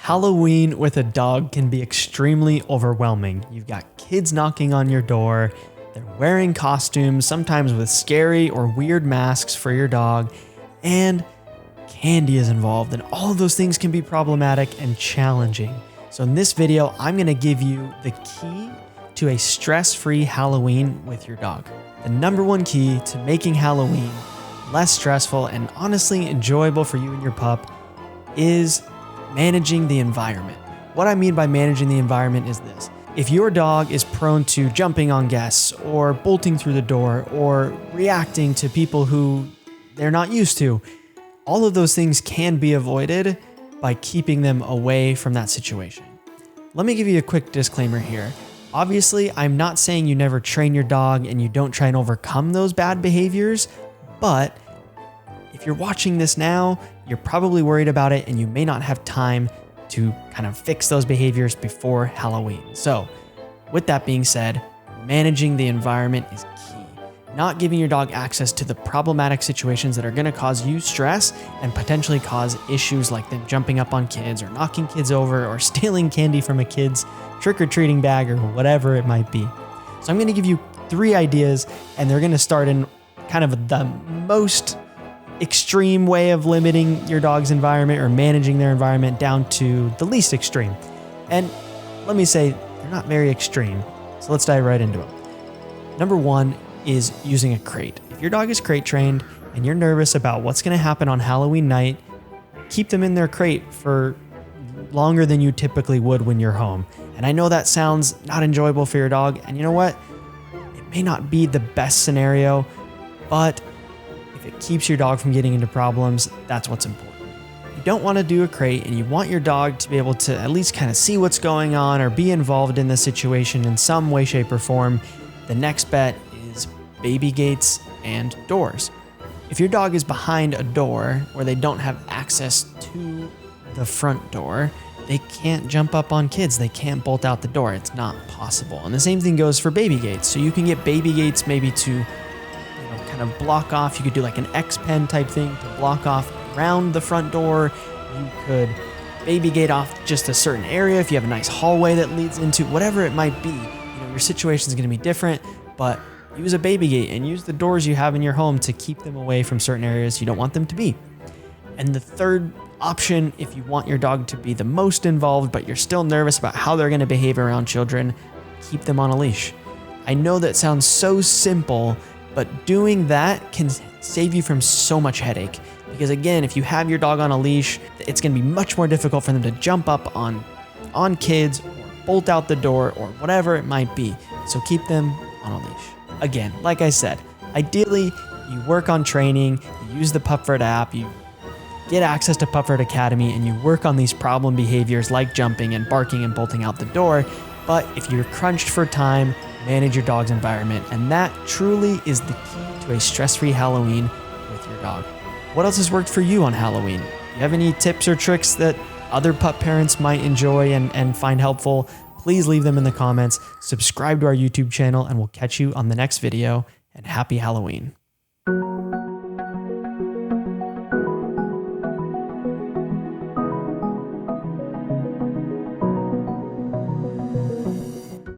Halloween with a dog can be extremely overwhelming. You've got kids knocking on your door, they're wearing costumes, sometimes with scary or weird masks for your dog, and candy is involved, and all of those things can be problematic and challenging. So in this video, I'm gonna give you the key to a stress-free Halloween with your dog. The number one key to making Halloween less stressful and honestly enjoyable for you and your pup is managing the environment. What I mean by managing the environment is this. If your dog is prone to jumping on guests or bolting through the door or reacting to people who they're not used to, all of those things can be avoided by keeping them away from that situation. Let me give you a quick disclaimer here. Obviously, I'm not saying you never train your dog and you don't try and overcome those bad behaviors, but if you're watching this now, you're probably worried about it and you may not have time to kind of fix those behaviors before Halloween. So with that being said, managing the environment is key. Not giving your dog access to the problematic situations that are going to cause you stress and potentially cause issues like them jumping up on kids or knocking kids over or stealing candy from a kid's trick-or-treating bag or whatever it might be. So I'm going to give you 3 ideas, and they're going to start in kind of the most extreme way of limiting your dog's environment or managing their environment down to the least extreme. And let me say, they're not very extreme. So let's dive right into it. Number 1 is using a crate. If your dog is crate trained and you're nervous about what's going to happen on Halloween night, keep them in their crate for longer than you typically would when you're home. And I know that sounds not enjoyable for your dog, and you know what? It may not be the best scenario, but if it keeps your dog from getting into problems, that's what's important. You don't want to do a crate and you want your dog to be able to at least kind of see what's going on or be involved in the situation in some way, shape, or form. The next bet is baby gates and doors. If your dog is behind a door where they don't have access to the front door, they can't jump up on kids. They can't bolt out the door. It's not possible. And the same thing goes for baby gates. So you can get baby gates maybe to kind of block off. You could do like an X-pen type thing to block off around the front door. You could baby gate off just a certain area if you have a nice hallway that leads into whatever it might be. Your situation is going to be different, but use a baby gate and use the doors you have in your home to keep them away from certain areas you don't want them to be. And the third option, if you want your dog to be the most involved, but you're still nervous about how they're going to behave around children, keep them on a leash. I know that sounds so simple, but doing that can save you from so much headache. Because again, if you have your dog on a leash, it's going to be much more difficult for them to jump up on kids or bolt out the door or whatever it might be. So keep them on a leash. Again, like I said, ideally you work on training, you use the Pupford app, you get access to Pupford Academy, and you work on these problem behaviors like jumping and barking and bolting out the door. But if you're crunched for time, manage your dog's environment, and that truly is the key to a stress-free Halloween with your dog. What else has worked for you on Halloween? Do you have any tips or tricks that other pup parents might enjoy and find helpful? Please leave them in the comments. Subscribe to our YouTube channel, and we'll catch you on the next video, and happy Halloween.